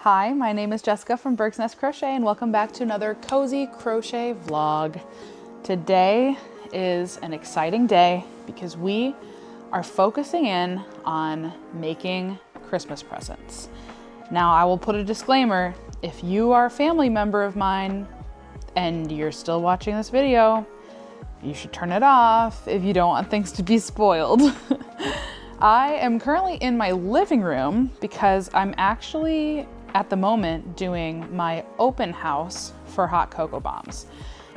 Hi, my name is Jessica from Berg's Crochet and welcome back to another cozy crochet vlog. Today is an exciting day because we are focusing in on making Christmas presents. Now I will put a disclaimer, if you are a family member of mine and you're still watching this video, you should turn it off if you don't want things to be spoiled. I am currently in my living room because I'm actually at the moment doing my open house for hot cocoa bombs.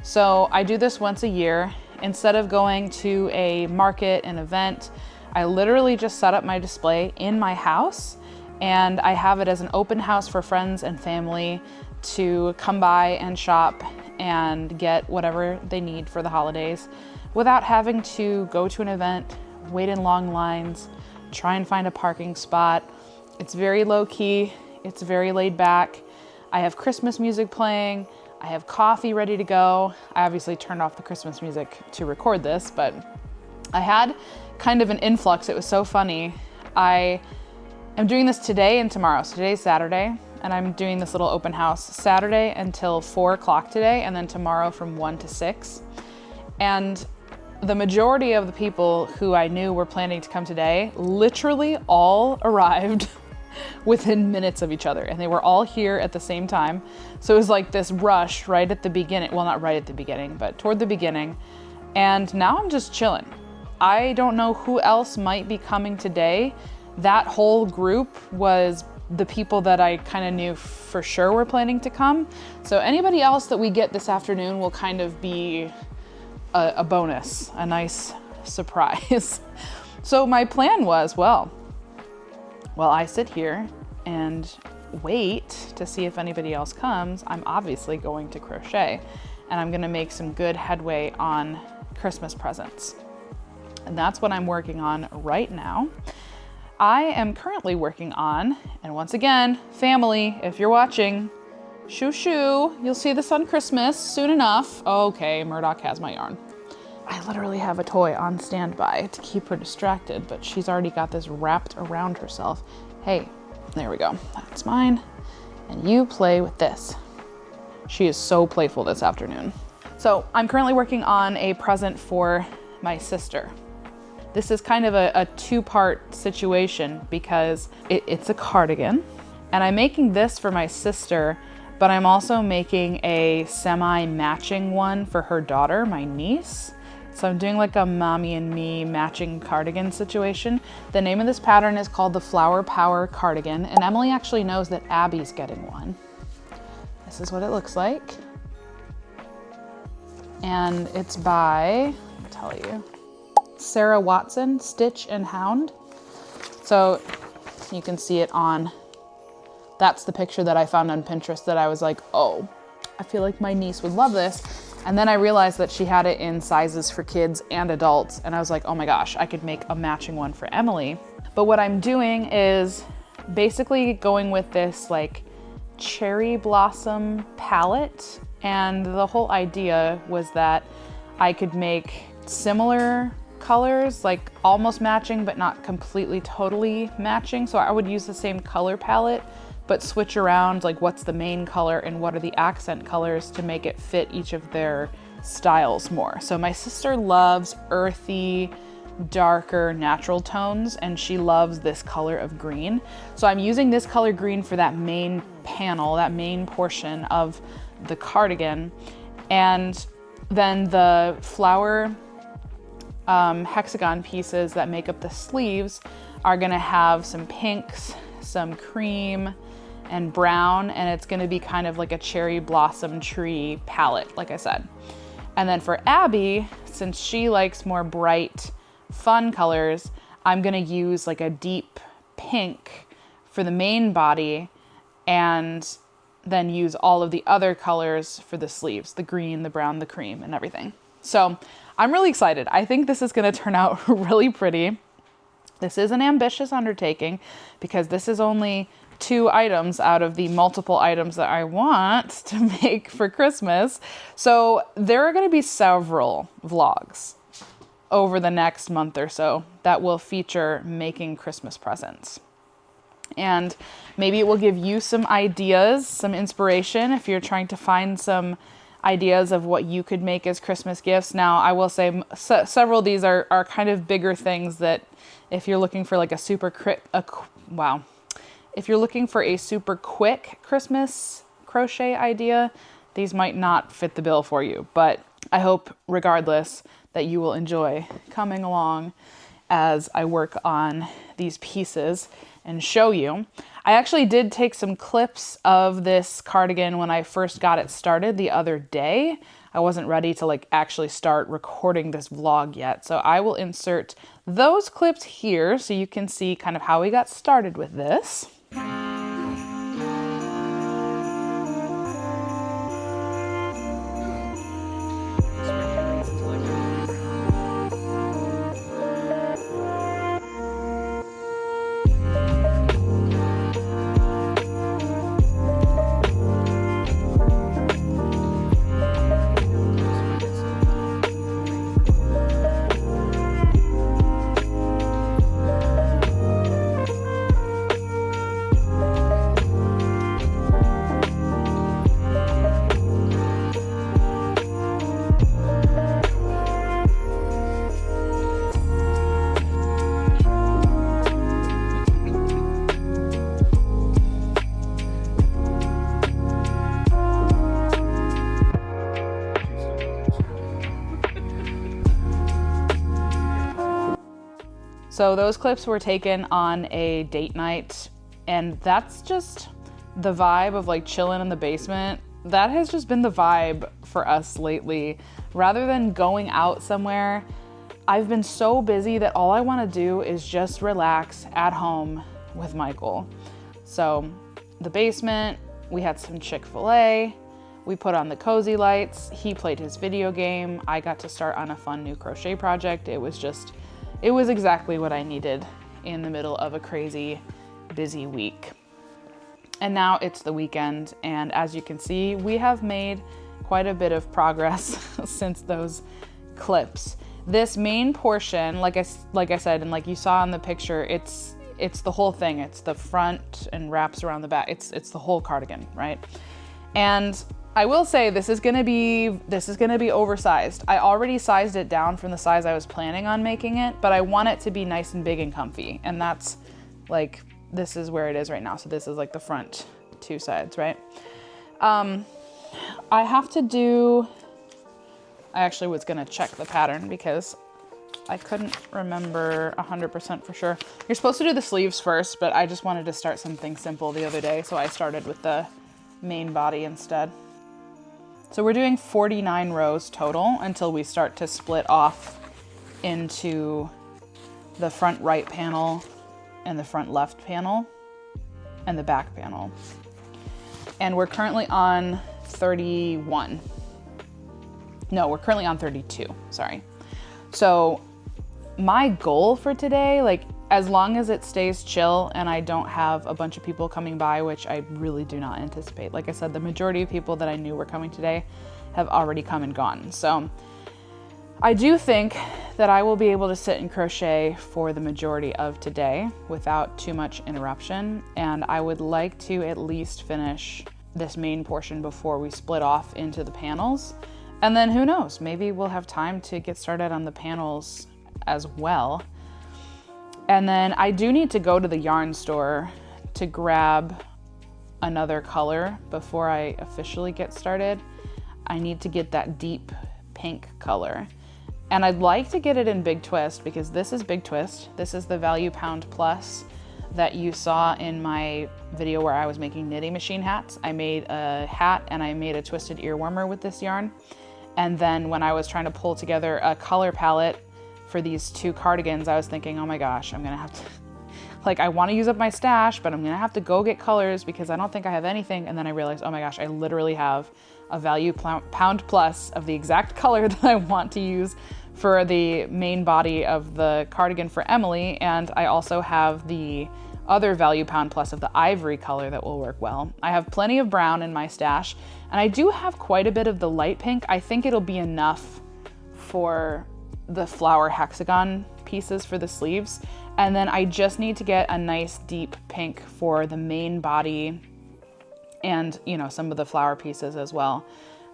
So I do this once a year. Instead of going to a market, an event, I literally just set up my display in my house and I have it as an open house for friends and family to come by and shop and get whatever they need for the holidays without having to go to an event, wait in long lines, try and find a parking spot. It's very low key. It's very laid back. I have Christmas music playing. I have coffee ready to go. I obviously turned off the Christmas music to record this, but I had kind of an influx. It was so funny. I am doing this today and tomorrow. So today's Saturday, and I'm doing this little open house Saturday until 4 o'clock today, and then tomorrow from 1 to 6. And the majority of the people who I knew were planning to come today literally all arrived within minutes of each other, and they were all here at the same time. So it was like this rush right at the beginning. Well, not right at the beginning, but toward the beginning. And now I'm just chilling. I don't know who else might be coming today. That whole group was the people that I kind of knew for sure were planning to come. So anybody else that we get this afternoon will kind of be a bonus, a nice surprise. So my plan was, well, I sit here and wait to see if anybody else comes, I'm obviously going to crochet and I'm gonna make some good headway on Christmas presents. And that's what I'm working on right now. I am currently working on, and once again, family, if you're watching, shoo shoo, you'll see this on Christmas soon enough. Okay, Murdoch has my yarn. I literally have a toy on standby to keep her distracted, but she's already got this wrapped around herself. Hey, there we go. That's mine. And you play with this. She is so playful this afternoon. So I'm currently working on a present for my sister. This is kind of a two-part situation because it's a cardigan, and I'm making this for my sister, but I'm also making a semi-matching one for her daughter, my niece. So I'm doing like a mommy and me matching cardigan situation. The name of this pattern is called the Flower Power Cardigan, and Emily actually knows that Abby's getting one. This is what it looks like. And it's by, I'll tell you, Sarah Watson, Stitch and Hound. So you can see it on, that's the picture that I found on Pinterest that I was like, oh, I feel like my niece would love this. And then I realized that she had it in sizes for kids and adults. And I was like, oh my gosh, I could make a matching one for Emily. But what I'm doing is basically going with this like cherry blossom palette. And the whole idea was that I could make similar colors, like almost matching, but not completely totally matching. So I would use the same color palette, but switch around like what's the main color and what are the accent colors to make it fit each of their styles more. So my sister loves earthy, darker, natural tones, and she loves this color of green. So I'm using this color green for that main panel, that main portion of the cardigan. And then the flower hexagon pieces that make up the sleeves are gonna have some pinks, some cream, and brown, and it's gonna be kind of like a cherry blossom tree palette, like I said. And then for Abby, since she likes more bright, fun colors, I'm gonna use like a deep pink for the main body and then use all of the other colors for the sleeves, the green, the brown, the cream, and everything. So I'm really excited. I think this is gonna turn out really pretty. This is an ambitious undertaking because this is only 2 items out of the multiple items that I want to make for Christmas. So there are going to be several vlogs over the next month or so that will feature making Christmas presents. And maybe it will give you some ideas, some inspiration if you're trying to find some ideas of what you could make as Christmas gifts. Now, I will say several of these are kind of bigger things that if you're looking for like a super if you're looking for a super quick Christmas crochet idea, these might not fit the bill for you. But I hope regardless that you will enjoy coming along as I work on these pieces and show you. I actually did take some clips of this cardigan when I first got it started the other day. I wasn't ready to like actually start recording this vlog yet. So I will insert those clips here so you can see kind of how we got started with this. So those clips were taken on a date night, and that's just the vibe of like chilling in the basement. That has just been the vibe for us lately. Rather than going out somewhere, I've been so busy that all I want to do is just relax at home with Michael. So the basement, we had some Chick-fil-A, we put on the cozy lights, he played his video game, I got to start on a fun new crochet project. It was exactly what I needed in the middle of a crazy, busy week. And now it's the weekend, and as you can see, we have made quite a bit of progress since those clips. This main portion, like I said, and like you saw in the picture, it's the whole thing. It's the front and wraps around the back. It's the whole cardigan, right? And I will say this is gonna be oversized. I already sized it down from the size I was planning on making it, but I want it to be nice and big and comfy. And that's like, this is where it is right now. So this is like the front two sides, right? I actually was gonna check the pattern because I couldn't remember 100% for sure. You're supposed to do the sleeves first, but I just wanted to start something simple the other day. So I started with the main body instead. So we're doing 49 rows total until we start to split off into the front right panel and the front left panel and the back panel. And we're currently on 31. No, we're currently on 32, sorry. So my goal for today, like as long as it stays chill and I don't have a bunch of people coming by, which I really do not anticipate. Like I said, the majority of people that I knew were coming today have already come and gone. So I do think that I will be able to sit and crochet for the majority of today without too much interruption. And I would like to at least finish this main portion before we split off into the panels. And then who knows, maybe we'll have time to get started on the panels as well. And then I do need to go to the yarn store to grab another color before I officially get started. I need to get that deep pink color. And I'd like to get it in Big Twist because this is Big Twist. This is the Value Pound Plus that you saw in my video where I was making knitting machine hats. I made a hat and I made a twisted ear warmer with this yarn. And then when I was trying to pull together a color palette for these two cardigans, I was thinking, oh my gosh, I'm gonna have to, like, I wanna use up my stash, but I'm gonna have to go get colors because I don't think I have anything. And then I realized, oh my gosh, I literally have a Value Pound Plus of the exact color that I want to use for the main body of the cardigan for Emily. And I also have the other Value Pound Plus of the ivory color that will work well. I have plenty of brown in my stash, and I do have quite a bit of the light pink. I think it'll be enough for the flower hexagon pieces for the sleeves. And then I just need to get a nice deep pink for the main body and, you know, some of the flower pieces as well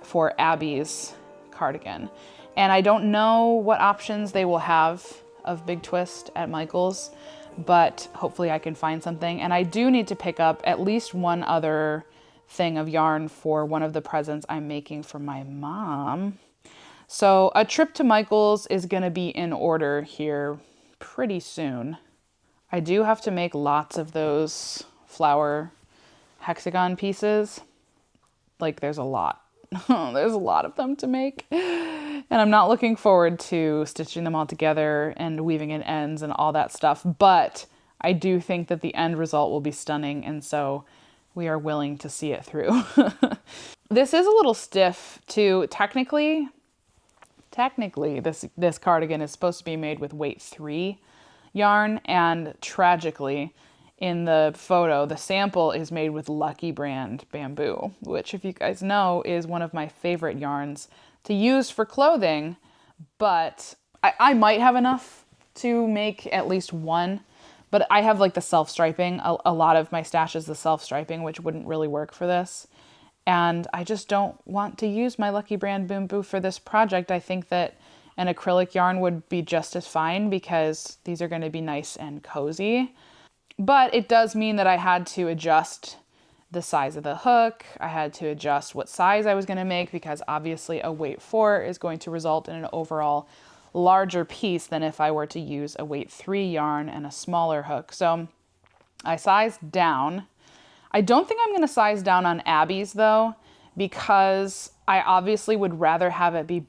for Abby's cardigan. And I don't know what options they will have of big twist at Michael's, but hopefully I can find something. And I do need to pick up at least one other thing of yarn for one of the presents I'm making for my mom. So a trip to Michael's is gonna be in order here pretty soon. I do have to make lots of those flower hexagon pieces. Like there's a lot. There's a lot of them to make. And I'm not looking forward to stitching them all together and weaving in ends and all that stuff. But I do think that the end result will be stunning. And so we are willing to see it through. This is a little stiff too. Technically, this cardigan is supposed to be made with weight 3 yarn. And tragically, in the photo, the sample is made with Lucky Brand bamboo, which, if you guys know, is one of my favorite yarns to use for clothing. But I might have enough to make at least one, but I have like the self-striping. A lot of my stash is the self-striping, which wouldn't really work for this. And I just don't want to use my Lucky Brand bamboo for this project. I think that an acrylic yarn would be just as fine because these are going to be nice and cozy. But it does mean that I had to adjust the size of the hook. I had to adjust what size I was going to make because obviously a weight 4 is going to result in an overall larger piece than if I were to use a weight 3 yarn and a smaller hook. So I sized down. I don't think I'm going to size down on Abby's though, because I obviously would rather have it be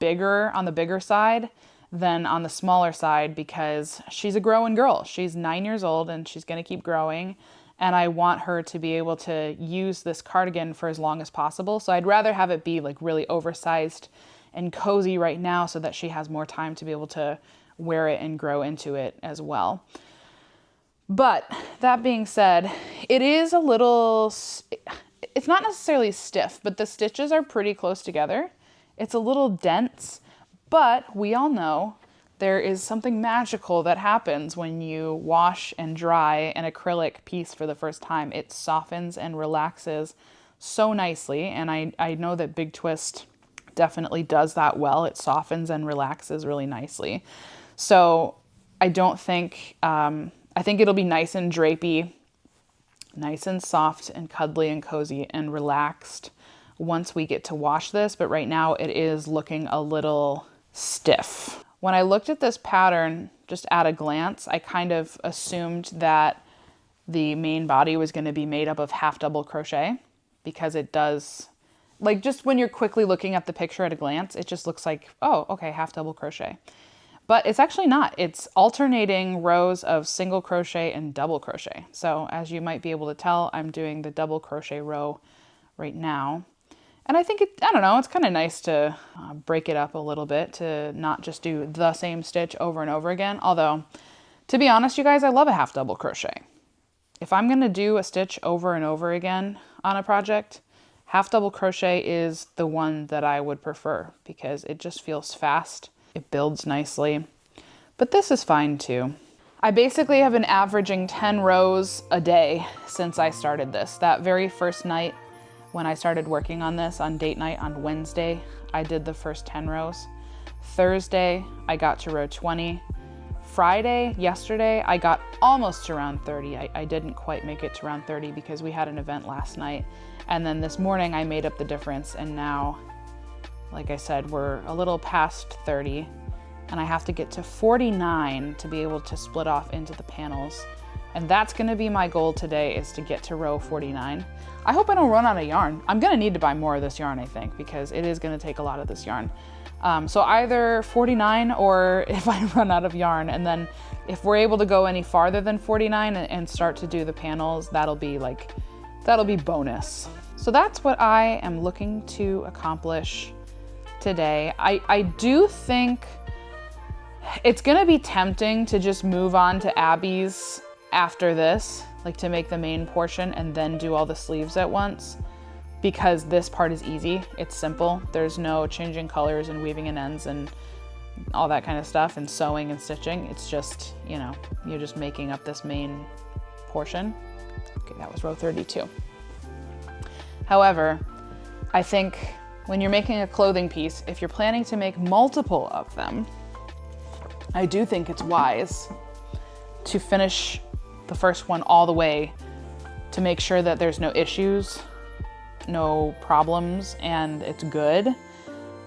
bigger on the bigger side than on the smaller side because she's a growing girl. She's 9 years old and she's going to keep growing. And I want her to be able to use this cardigan for as long as possible. So I'd rather have it be like really oversized and cozy right now so that she has more time to be able to wear it and grow into it as well. But that being said, it is a little, it's not necessarily stiff, but the stitches are pretty close together. It's a little dense. But we all know there is something magical that happens when you wash and dry an acrylic piece for the first time. It softens and relaxes so nicely. And I know that Big Twist definitely does that well. It softens and relaxes really nicely. So I don't think, I think it'll be nice and drapey, nice and soft and cuddly and cozy and relaxed once we get to wash this. But right now it is looking a little stiff. When I looked at this pattern just at a glance, I kind of assumed that the main body was going to be made up of half double crochet because it does, like just when you're quickly looking at the picture at a glance, it just looks like, oh, okay, half double crochet. But it's actually not. It's alternating rows of single crochet and double crochet. So as you might be able to tell, I'm doing the double crochet row right now. And I think I don't know, it's kind of nice to break it up a little bit, to not just do the same stitch over and over again. Although, to be honest, you guys, I love a half double crochet. If I'm going to do a stitch over and over again on a project, half double crochet is the one that I would prefer because it just feels fast. It builds nicely. But this is fine too. I basically have been averaging 10 rows a day since I started this. That very first night when I started working on this on date night on Wednesday, I did the first 10 rows. Thursday, I got to row 20. Friday, yesterday, I got almost to round 30. I didn't quite make it to round 30 because we had an event last night. And then this morning I made up the difference, and now, like I said, we're a little past 30 and I have to get to 49 to be able to split off into the panels. And that's gonna be my goal today, is to get to row 49. I hope I don't run out of yarn. I'm gonna need to buy more of this yarn, I think, because it is gonna take a lot of this yarn. So either 49 or if I run out of yarn, and then if we're able to go any farther than 49 and start to do the panels, that'll be bonus. So that's what I am looking to accomplish today. I do think it's gonna be tempting to just move on to Abby's after this, like to make the main portion and then do all the sleeves at once, because this part is easy. It's simple. There's no changing colors and weaving in ends and all that kind of stuff and sewing and stitching. It's just, you know, you're just making up this main portion. Okay, that was row 32. However, I think when you're making a clothing piece, if you're planning to make multiple of them, I do think it's wise to finish the first one all the way to make sure that there's no issues, no problems, and it's good.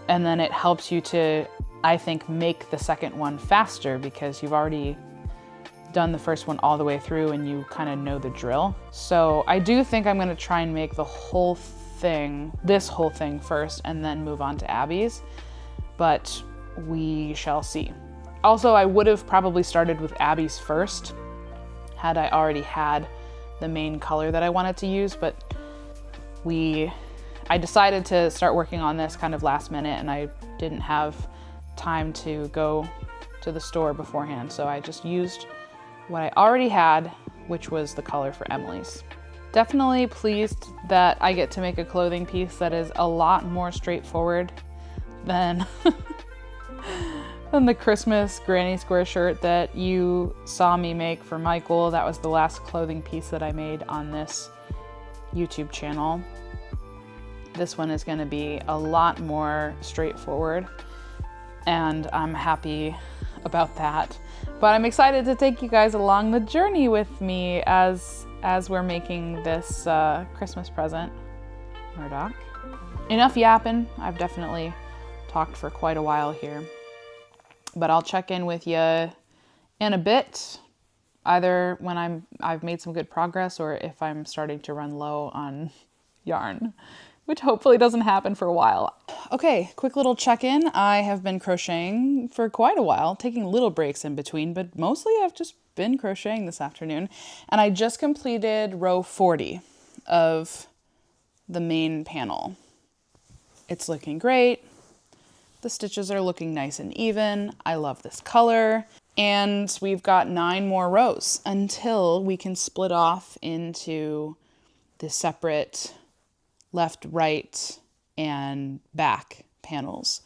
And then it helps you to, I think, make the second one faster because you've already done the first one all the way through and you kind of know the drill. So I do think I'm gonna try and make the whole thing, this whole thing first, and then move on to Abby's, but we shall see. Also, I would have probably started with Abby's first had I already had the main color that I wanted to use, but I decided to start working on this kind of last minute and I didn't have time to go to the store beforehand. So I just used what I already had, which was the color for Emily's. Definitely pleased that I get to make a clothing piece that is a lot more straightforward than than the Christmas granny square shirt that you saw me make for Michael. That was the last clothing piece that I made on this YouTube channel. This one is gonna be a lot more straightforward and I'm happy about that. But I'm excited to take you guys along the journey with me as we're making this Christmas present. Murdoch. Enough yapping. I've definitely talked for quite a while here. But I'll check in with you in a bit, either when I've made some good progress or if I'm starting to run low on yarn, which hopefully doesn't happen for a while. Okay, quick little check-in. I have been crocheting for quite a while, taking little breaks in between, but mostly I've just been crocheting this afternoon. And I just completed row 40 of the main panel. It's looking great. The stitches are looking nice and even. I love this color. And we've got 9 more rows until we can split off into the separate left, right, and back panels.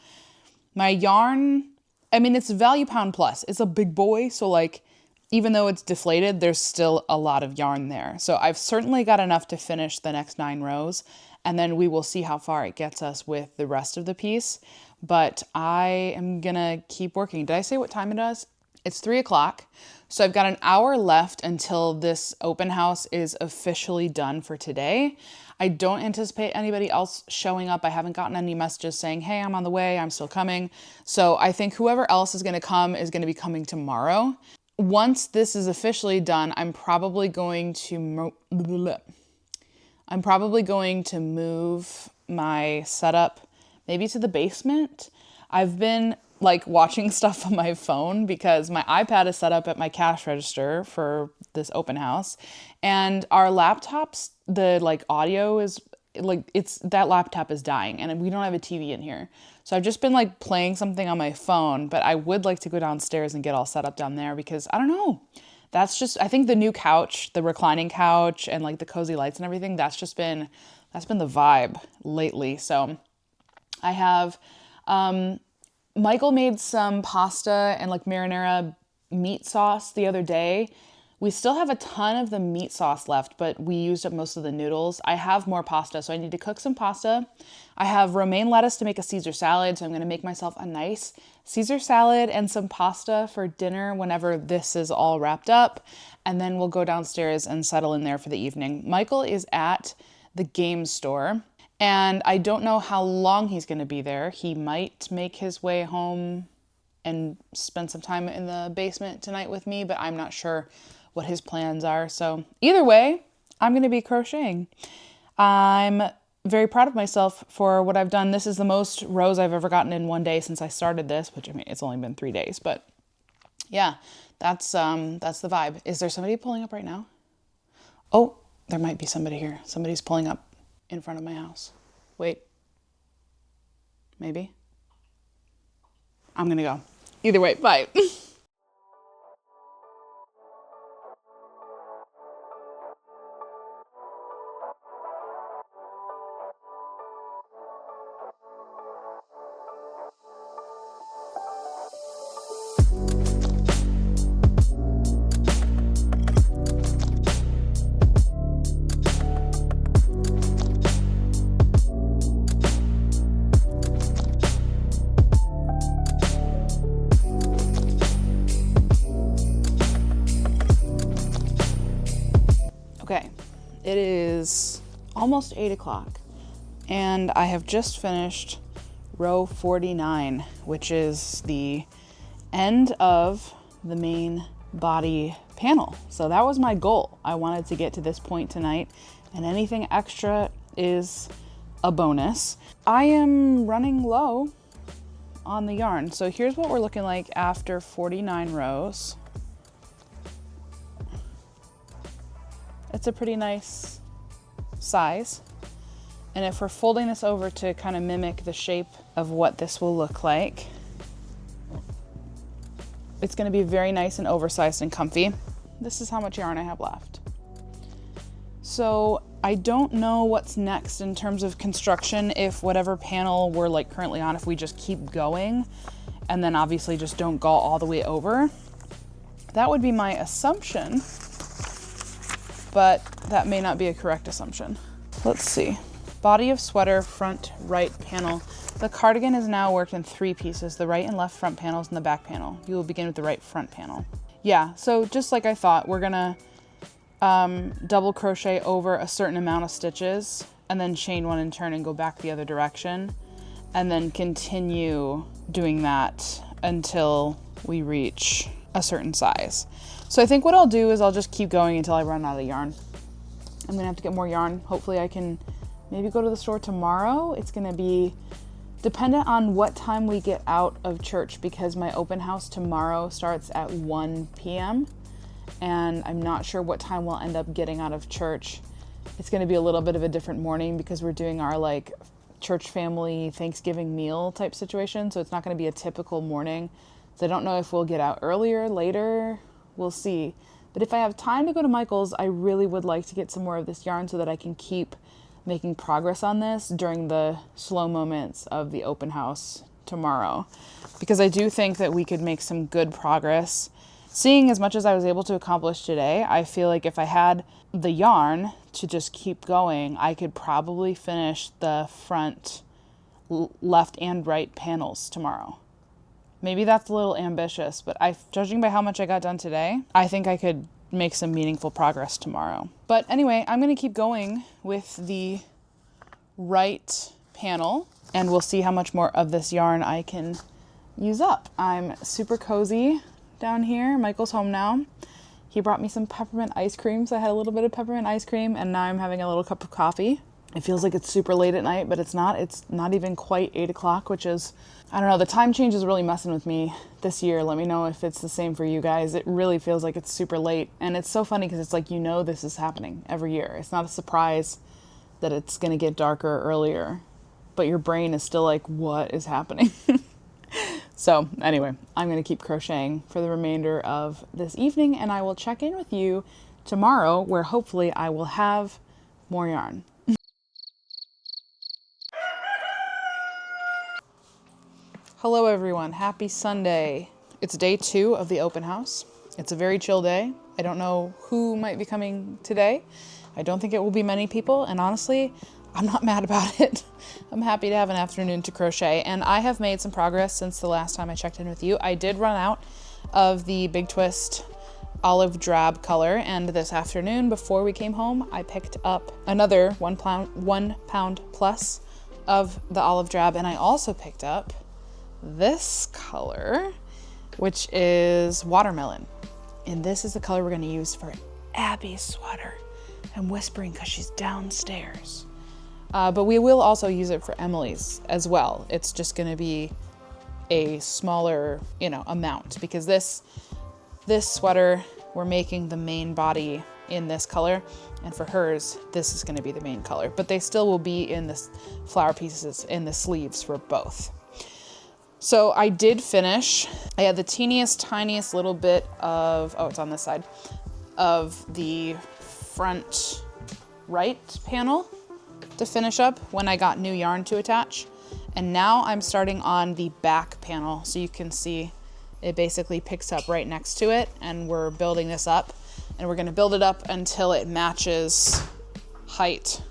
My yarn, I mean, it's value pound plus. It's a big boy, so like, even though it's deflated, there's still a lot of yarn there. So I've certainly got enough to finish the next 9 rows, and then we will see how far it gets us with the rest of the piece. But I am gonna keep working. Did I say what time it is? It's 3 o'clock. So I've got an hour left until this open house is officially done for today. I don't anticipate anybody else showing up. I haven't gotten any messages saying, hey, I'm on the way, I'm still coming. So I think whoever else is gonna come is gonna be coming tomorrow. Once this is officially done, I'm probably going to move my setup maybe to the basement. I've been like watching stuff on my phone because my iPad is set up at my cash register for this open house, and our laptops, the like audio is like, that laptop is dying and we don't have a TV in here. So I've just been like playing something on my phone, but I would like to go downstairs and get all set up down there because I don't know. That's just, I think the new couch, the reclining couch and like the cozy lights and everything, that's been the vibe lately. So I have, Michael made some pasta and like marinara meat sauce the other day. We still have a ton of the meat sauce left, but we used up most of the noodles. I have more pasta, so I need to cook some pasta. I have romaine lettuce to make a Caesar salad, so I'm gonna make myself a nice Caesar salad and some pasta for dinner whenever this is all wrapped up. And then we'll go downstairs and settle in there for the evening. Michael is at the game store, and I don't know how long he's gonna be there. He might make his way home and spend some time in the basement tonight with me, but I'm not sure what his plans are. So either way, I'm gonna be crocheting. I'm very proud of myself for what I've done. This is the most rows I've ever gotten in one day since I started this, which I mean, it's only been 3 days, but yeah, that's the vibe. Is there somebody pulling up right now? Oh, there might be somebody here. Somebody's pulling up in front of my house. Wait, maybe? I'm gonna go. Either way, bye. almost 8 o'clock. And I have just finished row 49, which is the end of the main body panel. So that was my goal. I wanted to get to this point tonight, and anything extra is a bonus. I am running low on the yarn. So here's what we're looking like after 49 rows. It's a pretty nice size. And if we're folding this over to kind of mimic the shape of what this will look like, it's going to be very nice and oversized and comfy. This is how much yarn I have left. So I don't know what's next in terms of construction, if whatever panel we're like currently on, if we just keep going and then obviously just don't go all the way over. That would be my assumption, but that may not be a correct assumption. Let's see. Body of sweater, front right panel. The cardigan is now worked in 3 pieces, the right and left front panels and the back panel. You will begin with the right front panel. Yeah, so just like I thought, we're gonna double crochet over a certain amount of stitches and then chain 1 and turn and go back the other direction, and then continue doing that until we reach a certain size. So I think what I'll do is I'll just keep going until I run out of yarn. I'm gonna have to get more yarn. Hopefully I can maybe go to the store tomorrow. It's gonna be dependent on what time we get out of church, because my open house tomorrow starts at 1 p.m. and I'm not sure what time we'll end up getting out of church. It's gonna be a little bit of a different morning because we're doing our like church family Thanksgiving meal type situation. So it's not gonna be a typical morning. So I don't know if we'll get out earlier, later, we'll see. But if I have time to go to Michael's, I really would like to get some more of this yarn so that I can keep making progress on this during the slow moments of the open house tomorrow. Because I do think that we could make some good progress. Seeing as much as I was able to accomplish today, I feel like if I had the yarn to just keep going, I could probably finish the front left and right panels tomorrow. Maybe that's a little ambitious, but judging by how much I got done today, I think I could make some meaningful progress tomorrow. But anyway, I'm gonna keep going with the right panel and we'll see how much more of this yarn I can use up. I'm super cozy down here. Michael's home now. He brought me some peppermint ice cream, so I had a little bit of peppermint ice cream, and now I'm having a little cup of coffee. It feels like it's super late at night, but it's not. It's not even quite 8 o'clock, which is, I don't know, the time change is really messing with me this year. Let me know if it's the same for you guys. It really feels like it's super late, and it's so funny because it's like, you know, this is happening every year. It's not a surprise that it's gonna get darker earlier, but your brain is still like, what is happening? So anyway, I'm gonna keep crocheting for the remainder of this evening, and I will check in with you tomorrow where hopefully I will have more yarn. Hello everyone, happy Sunday. It's day 2 of the open house. It's a very chill day. I don't know who might be coming today. I don't think it will be many people, and honestly, I'm not mad about it. I'm happy to have an afternoon to crochet, and I have made some progress since the last time I checked in with you. I did run out of the Big Twist olive drab color, and this afternoon before we came home, I picked up another 1 pound plus of the olive drab, and I also picked up this color, which is watermelon. And this is the color we're gonna use for Abby's sweater. I'm whispering because she's downstairs. But we will also use it for Emily's as well. It's just gonna be a smaller, amount, because this sweater, we're making the main body in this color, and for hers, this is gonna be the main color. But they still will be in this flower pieces in the sleeves for both. So I did finish. I had the tiniest little bit of, it's on this side, of the front right panel to finish up when I got new yarn to attach. And now I'm starting on the back panel. So you can see it basically picks up right next to it, and we're building this up, and we're gonna build it up until it matches height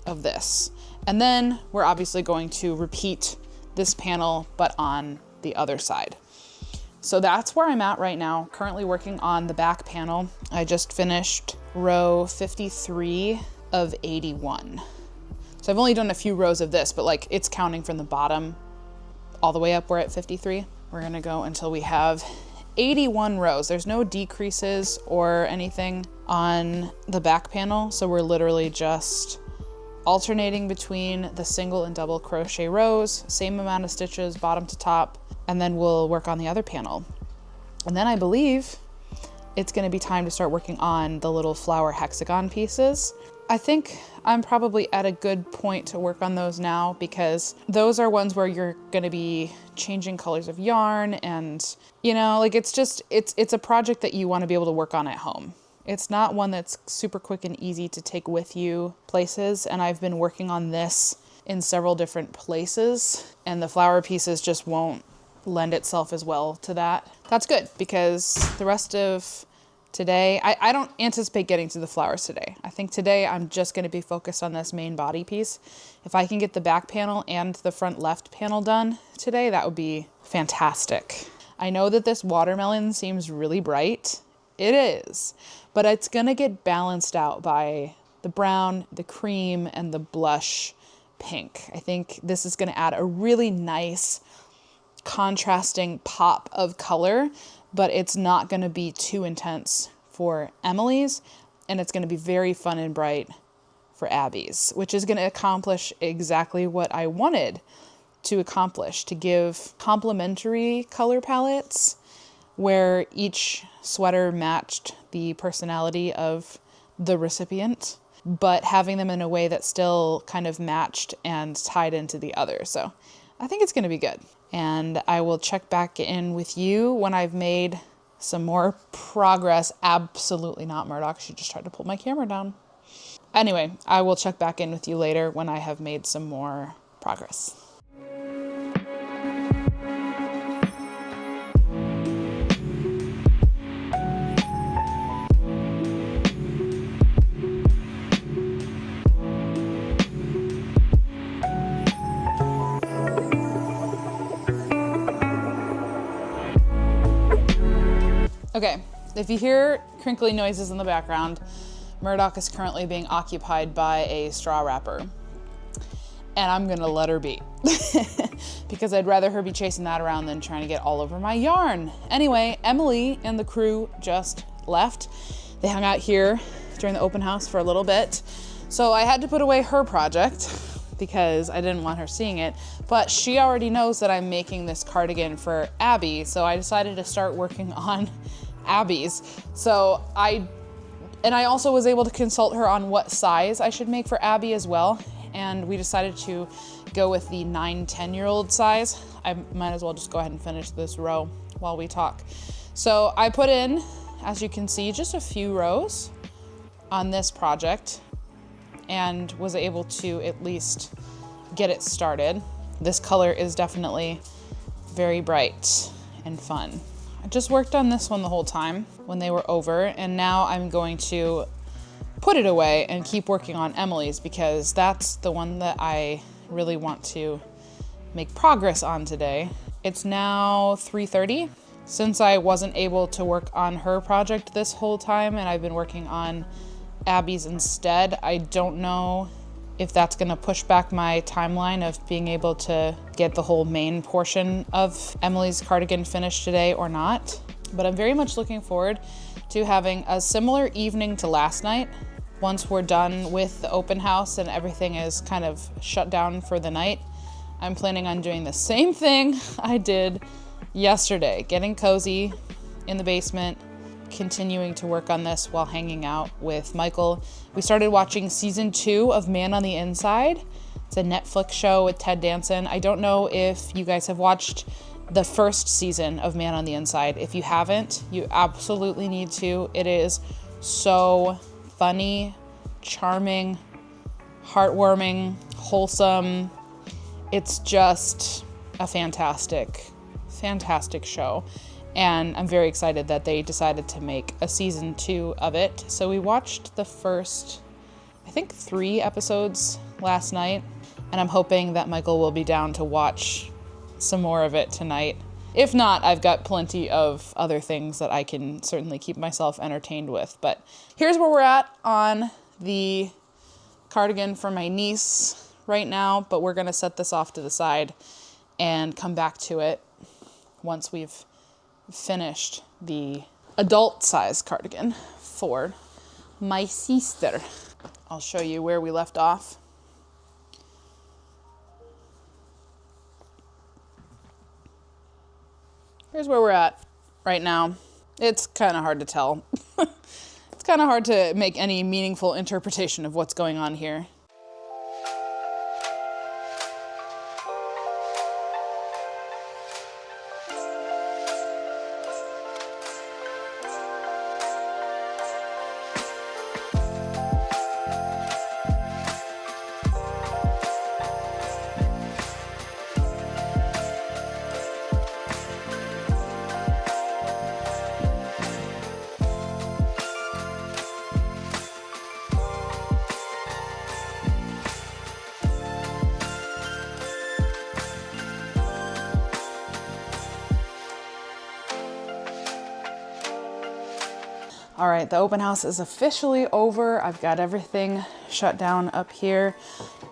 of this. And then we're obviously going to repeat this panel, but on the other side. So that's where I'm at right now, currently working on the back panel. I just finished row 53 of 81. So I've only done a few rows of this, but like it's counting from the bottom all the way up. We're at 53. We're gonna go until we have 81 rows. There's no decreases or anything on the back panel. So we're literally just alternating between the single and double crochet rows, same amount of stitches, bottom to top, and then we'll work on the other panel. And then I believe it's gonna be time to start working on the little flower hexagon pieces. I think I'm probably at a good point to work on those now, because those are ones where you're gonna be changing colors of yarn, and you know, like it's a project that you wanna be able to work on at home. It's not one that's super quick and easy to take with you places, and I've been working on this in several different places, and the flower pieces just won't lend itself as well to that. That's good, because the rest of today, I don't anticipate getting to the flowers today. I think today I'm just going to be focused on this main body piece. If I can get the back panel and the front left panel done today, that would be fantastic. I know that this watermelon seems really bright. It is, but it's going to get balanced out by the brown, the cream, and the blush pink. I think this is going to add a really nice contrasting pop of color, but it's not going to be too intense for Emily's, and it's going to be very fun and bright for Abby's, which is going to accomplish exactly what I wanted to accomplish, to give complementary color palettes where each sweater matched the personality of the recipient, but having them in a way that still kind of matched and tied into the other. So I think it's going to be good. And I will check back in with you when I've made some more progress. Absolutely not, Murdoch. She just tried to pull my camera down. Anyway, I will check back in with you later when I have made some more progress. Okay, if you hear crinkly noises in the background, Murdoch is currently being occupied by a straw wrapper. And I'm gonna let her be. Because I'd rather her be chasing that around than trying to get all over my yarn. Anyway, Emily and the crew just left. They hung out here during the open house for a little bit. So I had to put away her project because I didn't want her seeing it, but she already knows that I'm making this cardigan for Abby, so I decided to start working on Abby's. So I also was able to consult her on what size I should make for Abby as well, and we decided to go with the 9-10-year-old size. I might as well just go ahead and finish this row while we talk. So I put in, as you can see, just a few rows on this project and was able to at least get it started. This color is definitely very bright and fun. I just worked on this one the whole time when they were over, and now I'm going to put it away and keep working on Emily's, because that's the one that I really want to make progress on today. It's now 3:30. Since I wasn't able to work on her project this whole time and I've been working on Abby's instead, I don't know if that's gonna push back my timeline of being able to get the whole main portion of Emily's cardigan finished today or not. But I'm very much looking forward to having a similar evening to last night. Once we're done with the open house and everything is kind of shut down for the night, I'm planning on doing the same thing I did yesterday, getting cozy in the basement, continuing to work on this while hanging out with Michael. We started watching season 2 of Man on the Inside. It's a Netflix show with Ted Danson. I don't know if you guys have watched the first season of Man on the Inside. If you haven't, you absolutely need to. It is so funny, charming, heartwarming, wholesome. It's just a fantastic show. And I'm very excited that they decided to make a season 2 of it. So we watched the first, I think 3 episodes last night, and I'm hoping that Michael will be down to watch some more of it tonight. If not, I've got plenty of other things that I can certainly keep myself entertained with. But here's where we're at on the cardigan for my niece right now, but we're gonna set this off to the side and come back to it once we've finished the adult size cardigan for my sister. I'll show you where we left off. Here's where we're at right now. It's kind of hard to tell. It's kind of hard to make any meaningful interpretation of what's going on here. All right, the open house is officially over. I've got everything shut down up here,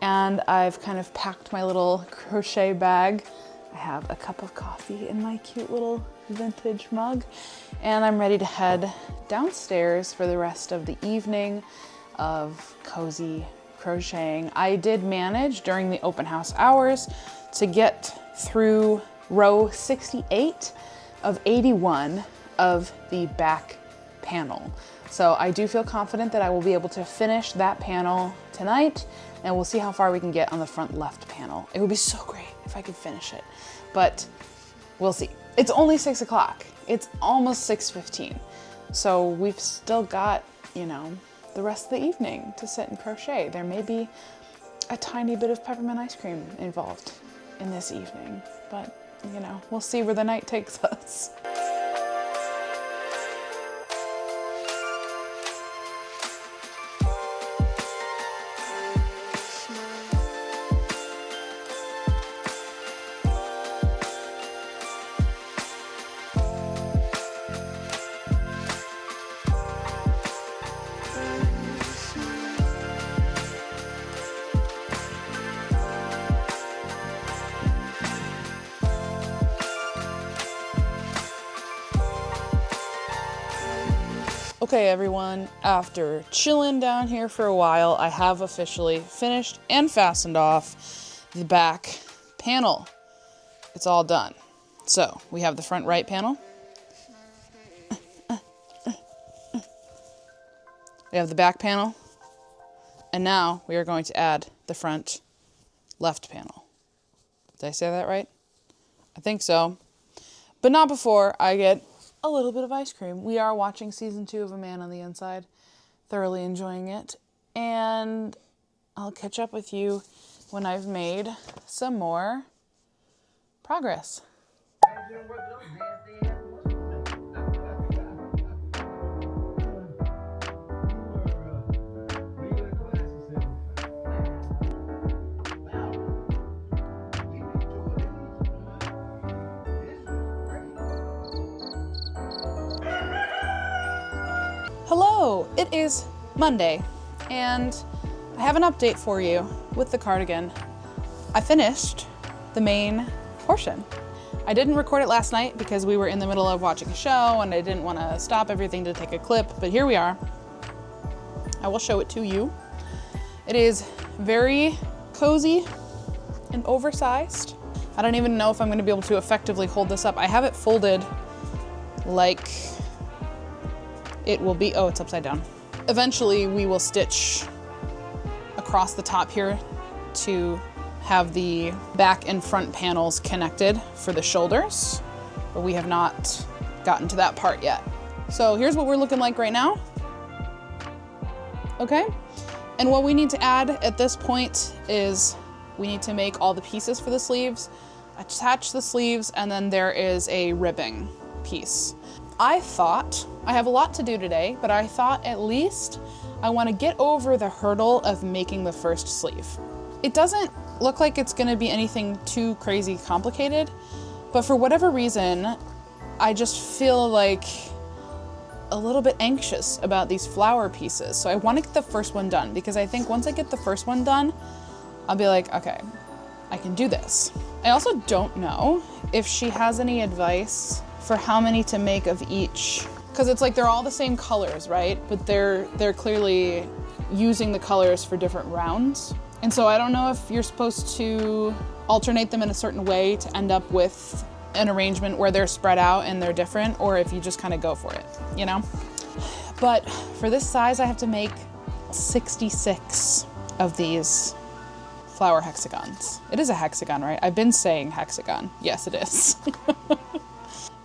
and I've kind of packed my little crochet bag. I have a cup of coffee in my cute little vintage mug, and I'm ready to head downstairs for the rest of the evening of cozy crocheting. I did manage during the open house hours to get through row 68 of 81 of the back panel. So I do feel confident that I will be able to finish that panel tonight, and we'll see how far we can get on the front left panel. It would be so great if I could finish it, but we'll see. It's only 6 o'clock. It's almost 6:15. So we've still got, you know, the rest of the evening to sit and crochet. There may be a tiny bit of peppermint ice cream involved in this evening, but you know, we'll see where the night takes us. Okay everyone, after chilling down here for a while, I have officially finished and fastened off the back panel. It's all done. So we have the front right panel. We have the back panel. And now we are going to add the front left panel. Did I say that right? I think so. But not before I get a little bit of ice cream. We are watching season 2 of A Man on the Inside, thoroughly enjoying it, and I'll catch up with you when I've made some more progress. Hello, it is Monday, and I have an update for you with the cardigan. I finished the main portion. I didn't record it last night because we were in the middle of watching a show and I didn't want to stop everything to take a clip, but here we are. I will show it to you. It is very cozy and oversized. I don't even know if I'm going to be able to effectively hold this up. I have it folded like it will be, oh, it's upside down. Eventually we will stitch across the top here to have the back and front panels connected for the shoulders, but we have not gotten to that part yet. So here's what we're looking like right now. Okay, and what we need to add at this point is we need to make all the pieces for the sleeves, attach the sleeves, and then there is a ribbing piece. I have a lot to do today, but I thought at least I want to get over the hurdle of making the first sleeve. It doesn't look like it's going to be anything too crazy complicated, but for whatever reason, I just feel like a little bit anxious about these flower pieces. So I want to get the first one done because I think once I get the first one done, I'll be like, okay, I can do this. I also don't know if she has any advice for how many to make of each, because it's like they're all the same colors, right? But they're clearly using the colors for different rounds. And so I don't know if you're supposed to alternate them in a certain way to end up with an arrangement where they're spread out and they're different, or if you just kind of go for it, you know? But for this size, I have to make 66 of these flower hexagons. It is a hexagon, right? I've been saying hexagon. Yes, it is.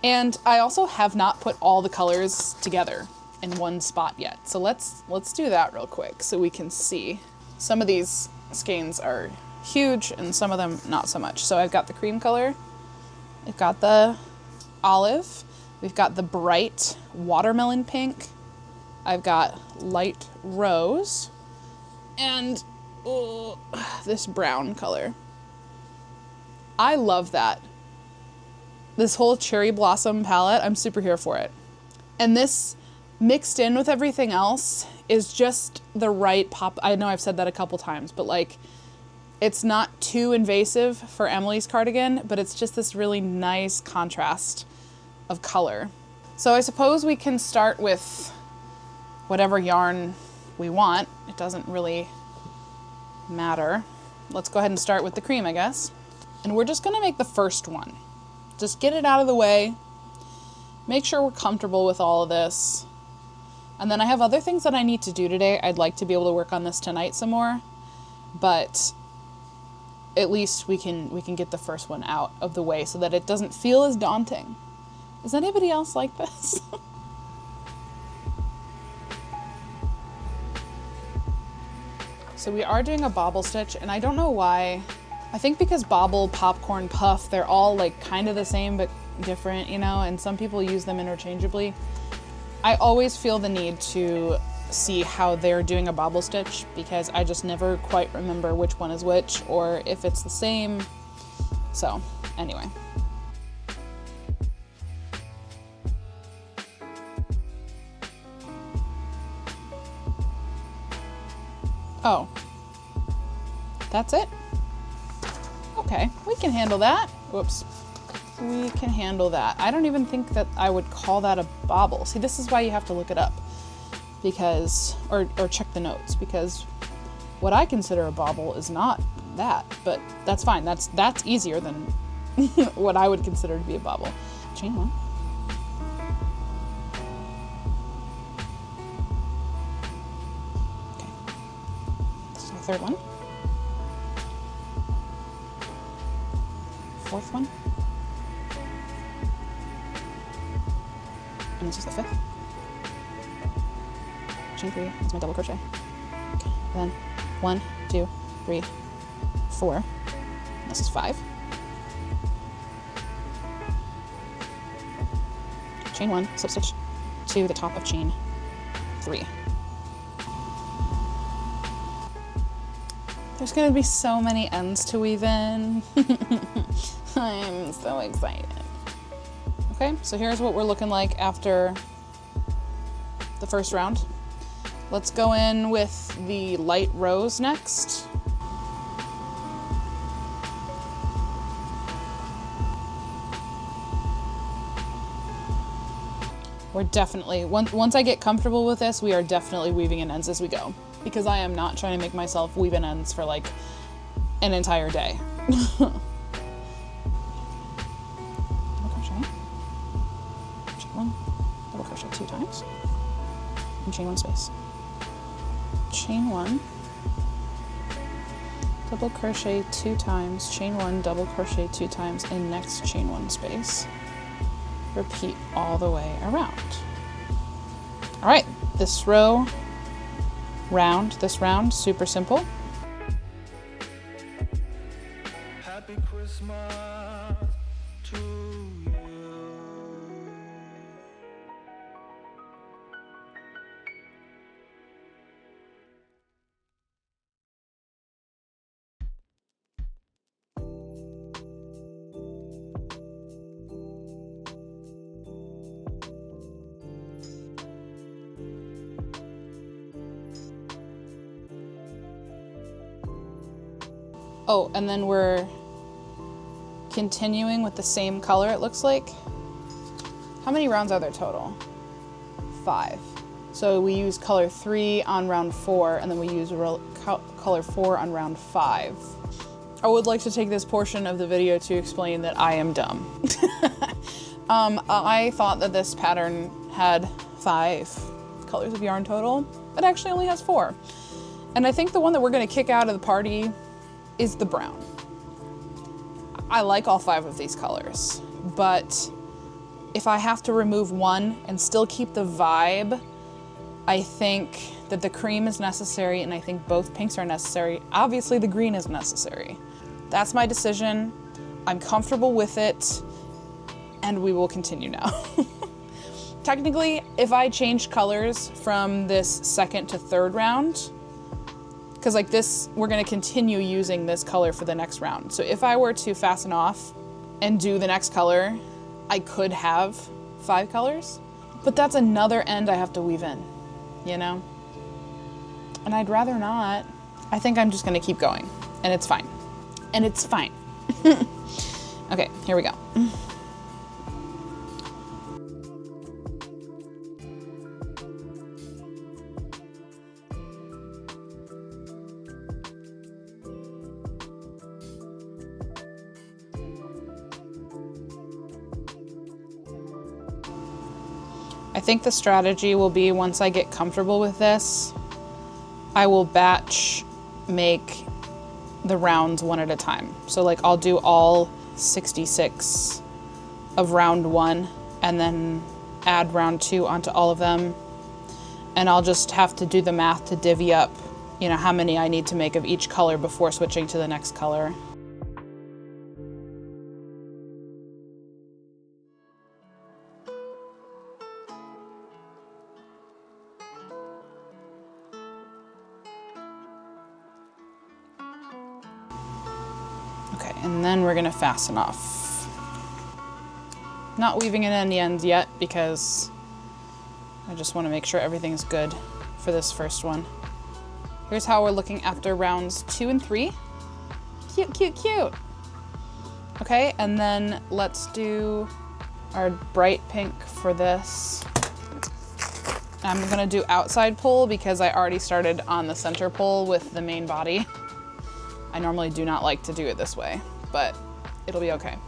And I also have not put all the colors together in one spot yet. So let's do that real quick so we can see. Some of these skeins are huge and some of them not so much. So I've got the cream color, I've got the olive, we've got the bright watermelon pink, I've got light rose, and this brown color. I love that. This whole cherry blossom palette, I'm super here for it. And this mixed in with everything else is just the right pop. I know I've said that a couple times, but like, it's not too invasive for Emily's cardigan, but it's just this really nice contrast of color. So I suppose we can start with whatever yarn we want. It doesn't really matter. Let's go ahead and start with the cream, I guess. And we're just gonna make the first one. Just get it out of the way. Make sure we're comfortable with all of this. And then I have other things that I need to do today. I'd like to be able to work on this tonight some more, but at least we can get the first one out of the way so that it doesn't feel as daunting. Is anybody else like this? So we are doing a bobble stitch, and I don't know why. I think because bobble, popcorn, puff, they're all like kind of the same but different, you know, and some people use them interchangeably. I always feel the need to see how they're doing a bobble stitch because I just never quite remember which one is which or if it's the same. So anyway. Oh, that's it? Okay, we can handle that. Whoops. We can handle that. I don't even think that I would call that a bobble. See, this is why you have to look it up because, or check the notes, because what I consider a bobble is not that, but that's fine. That's easier than what I would consider to be a bobble. Chain one. Okay. This is my third one. Fourth one. And this is the fifth. Chain three is my double crochet. Okay. Then 1, 2, 3, 4. And this is 5. Chain 1, slip stitch to the top of chain 3. There's gonna be so many ends to weave in. I'm so excited. Okay, so here's what we're looking like after the first round. Let's go in with the light rose next. We're definitely, once I get comfortable with this, we are definitely weaving in ends as we go, because I am not trying to make myself weave in ends for like an entire day. Double crochet, chain 1, double crochet 2 times, and chain 1 space. Chain 1, double crochet 2 times, chain 1, double crochet 2 times, in next chain 1 space. Repeat all the way around. All right, this round, super simple. Happy Christmas to you. Oh, and then we're continuing with the same color, it looks like. How many rounds are there total? 5. So we use color 3 on round 4, and then we use color 4 on round 5. I would like to take this portion of the video to explain that I am dumb. I thought that this pattern had 5 colors of yarn total. It actually only has 4. And I think the one that we're gonna kick out of the party is the brown. I like all 5 of these colors, but if I have to remove one and still keep the vibe, I think that the cream is necessary, and I think both pinks are necessary. Obviously the green is necessary. That's my decision. I'm comfortable with it, and we will continue now. Technically, if I changed colors from this second to third round, because like this, we're gonna continue using this color for the next round. So if I were to fasten off and do the next color, I could have 5 colors, but that's another end I have to weave in, you know? And I'd rather not. I think I'm just gonna keep going, and it's fine. And it's fine. Okay, here we go. I think the strategy will be, once I get comfortable with this, I will batch make the rounds one at a time. So like I'll do all 66 of round 1 and then add round 2 onto all of them. And I'll just have to do the math to divvy up, you know, how many I need to make of each color before switching to the next color. Okay, and then we're gonna fasten off. Not weaving in any ends yet because I just want to make sure everything's good for this first one. Here's how we're looking after rounds 2 and 3. Cute, cute, cute. Okay, and then let's do our bright pink for this. I'm gonna do outside pull because I already started on the center pull with the main body. I normally do not like to do it this way, but it'll be okay.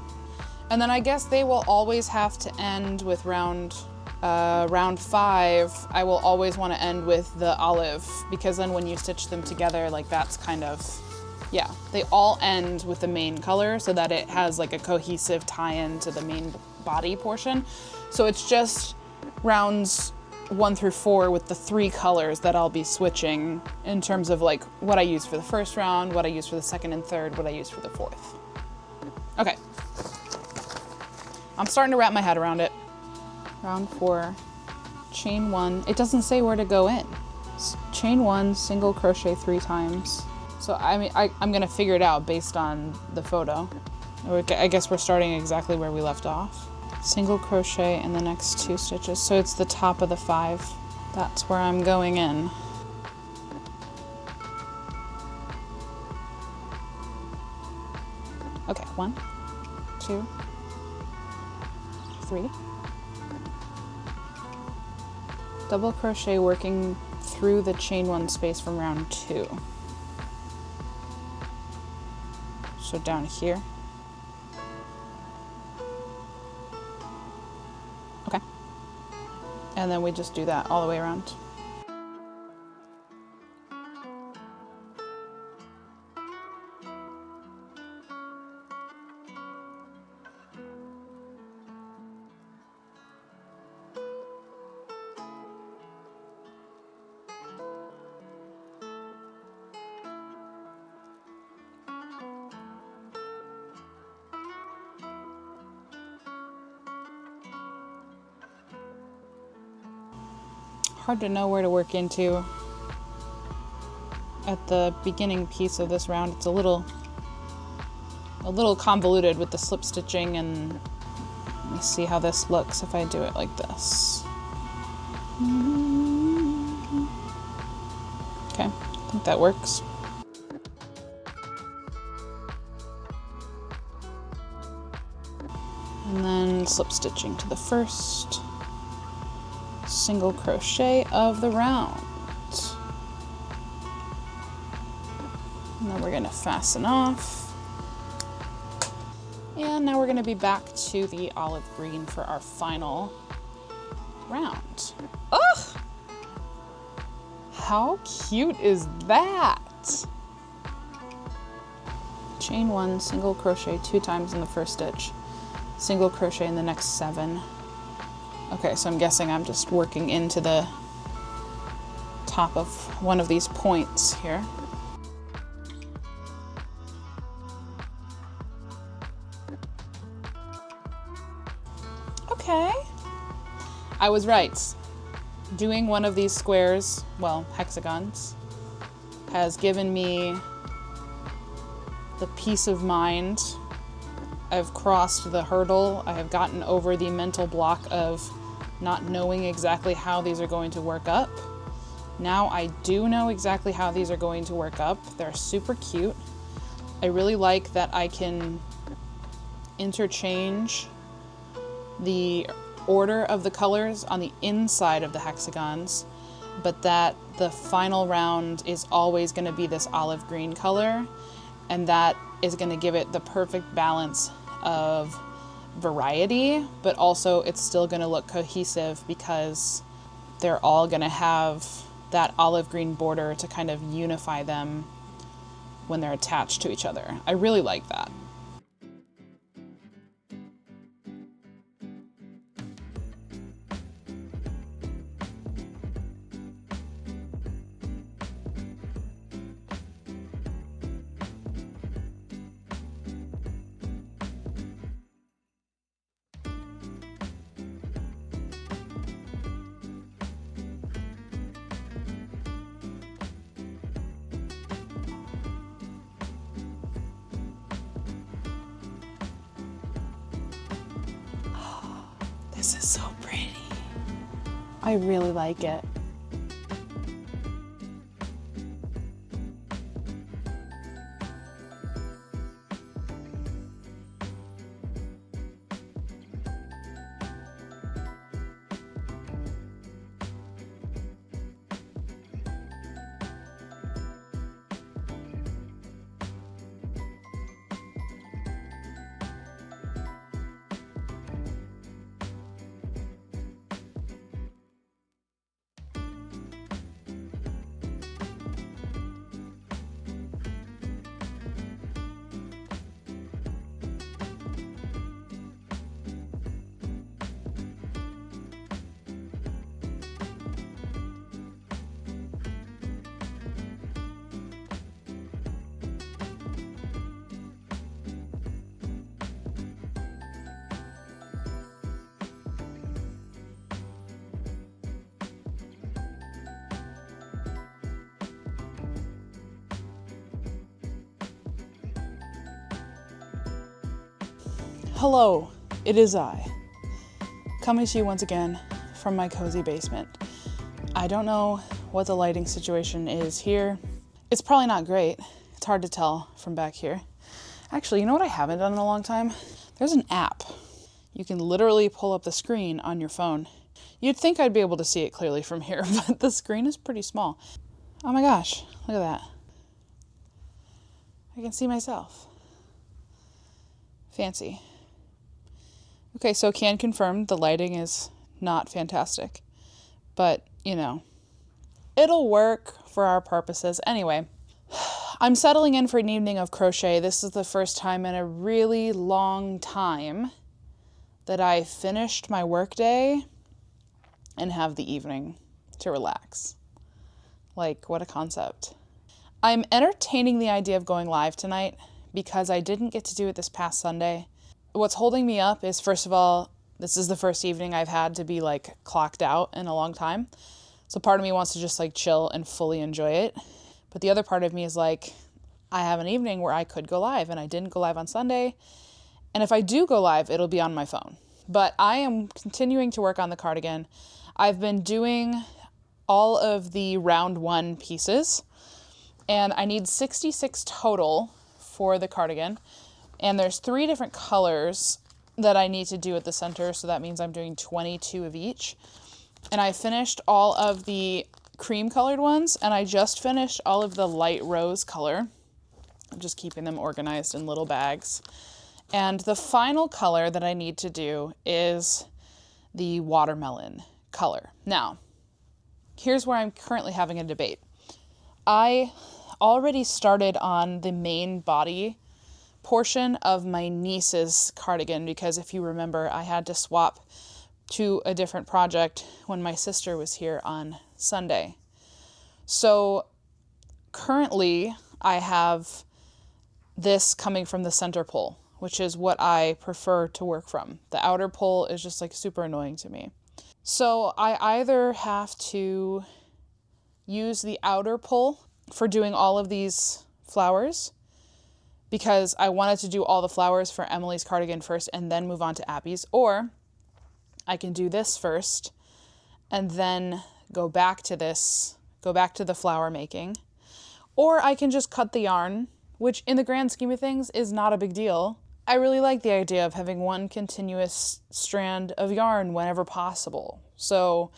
And then I guess they will always have to end with round 5. I will always want to end with the olive, because then when you stitch them together, like that's kind of, yeah, they all end with the main color so that it has like a cohesive tie-in to the main body portion. So it's just rounds 1 through 4 with the 3 colors that I'll be switching in terms of like what I use for the first round, what I use for the second and third, what I use for the fourth. Okay. I'm starting to wrap my head around it. Round 4, chain 1. It doesn't say where to go in. Chain 1, single crochet 3 times. So I mean, I'm gonna figure it out based on the photo. I guess we're starting exactly where we left off. Single crochet in the next 2 stitches. So it's the top of the 5. That's where I'm going in. Okay, 1, 2, 3. Double crochet working through the chain 1 space from round 2. So down here. Okay. And then we just do that all the way around. Hard to know where to work into at the beginning piece of this round. It's a little convoluted with the slip stitching, and let me see how this looks if I do it like this. Okay, I think that works. And then slip stitching to the first single crochet of the round. And then we're going to fasten off. And now we're going to be back to the olive green for our final round. Ugh! How cute is that? Chain 1, single crochet 2 times in the first stitch, single crochet in the next 7. Okay, so I'm guessing I'm just working into the top of one of these points here. Okay, I was right. Doing one of these squares, well, hexagons, has given me the peace of mind. I've crossed the hurdle. I have gotten over the mental block of not knowing exactly how these are going to work up. Now I do know exactly how these are going to work up. They're super cute. I really like that I can interchange the order of the colors on the inside of the hexagons, but that the final round is always going to be this olive green color, and that is going to give it the perfect balance of variety, but also it's still going to look cohesive because they're all going to have that olive green border to kind of unify them when they're attached to each other. I really like that. This is so pretty. I really like it. Hello, it is I, coming to you once again from my cozy basement. I don't know what the lighting situation is here. It's probably not great. It's hard to tell from back here. Actually, you know what I haven't done in a long time? There's an app. You can literally pull up the screen on your phone. You'd think I'd be able to see it clearly from here, but the screen is pretty small. Oh my gosh, look at that. I can see myself. Fancy. Okay, so can confirm the lighting is not fantastic, but you know, it'll work for our purposes. Anyway, I'm settling in for an evening of crochet. This is the first time in a really long time that I finished my workday and have the evening to relax. Like, what a concept. I'm entertaining the idea of going live tonight because I didn't get to do it this past Sunday. What's holding me up is, first of all, this is the first evening I've had to be like clocked out in a long time. So part of me wants to just like chill and fully enjoy it. But the other part of me is like, I have an evening where I could go live, and I didn't go live on Sunday. And if I do go live, it'll be on my phone. But I am continuing to work on the cardigan. I've been doing all of the round 1 pieces, and I need 66 total for the cardigan. And there's 3 different colors that I need to do at the center, so that means I'm doing 22 of each. And I finished all of the cream colored ones, and I just finished all of the light rose color. I'm just keeping them organized in little bags. And the final color that I need to do is the watermelon color. Now, here's where I'm currently having a debate. I already started on the main body portion of my niece's cardigan because if you remember, I had to swap to a different project when my sister was here on Sunday. So currently I have this coming from the center pole, which is what I prefer to work from. The outer pole is just like super annoying to me. So I either have to use the outer pole for doing all of these flowers because I wanted to do all the flowers for Emily's cardigan first and then move on to Abby's, or I can do this first and then go back to the flower making, or I can just cut the yarn, which in the grand scheme of things is not a big deal. I really like the idea of having one continuous strand of yarn whenever possible. So